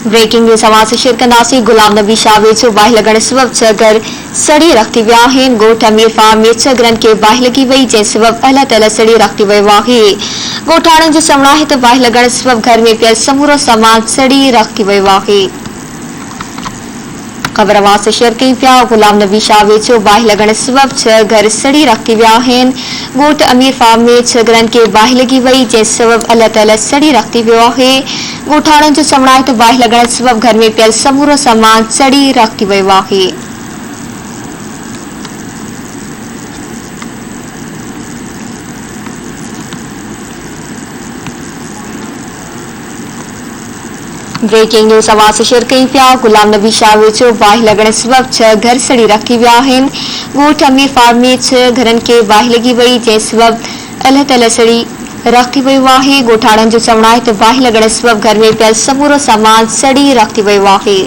Breaking news आवाज़ share कंदासीं। गुलाम नबी शाह वेझो बाहि लॻण सबब 6 घर सड़ी रखी विया आहिनि। ॻोठ अमीर फार्म में 6 घरनि खे बाहि लॻी वई, जंहिं सबब अल तल सड़ी रखी वियो आहे। ॻोठाणनि जो चवणु आहे त बाहि लॻण सबब घर में पियल समूरो सामान सड़ी रखी वियो आहे। ख़बर आवाज़ से शेयर कई पिया। गुलाम नबी शाह वेझो बाहि लॻण सबब 6 घर सड़ी रखी विया आहिनि। ॻोठ अमीर फार्म में 6 घरनि खे बाहि लॻी वई, जंहिं सबब अल तल सड़ी रखी वियो आहे। ॻोठाणनि जो चवणु आहे त बाहि लॻण सबब घर में पियल समूरो सामान सड़ी रखी वियो आहे। ब्रेकिंग न्यूज़ आवाज़ से शेयर कई पिया। गुलाम नबी शाह वेझो बाहि लॻण सबब 6 घर सड़ी रखी विया आहिनि। ॻोठ अमीर फार्म में 6 घरनि खे बाहि लॻी वई, जंहिं सबब अल तल सड़ी रखी वियो आहे। ॻोठाणनि जो चवणु आहे त बाहि लॻण सबब घर में पियल समूरो सामान सड़ी रखी वियो आहे।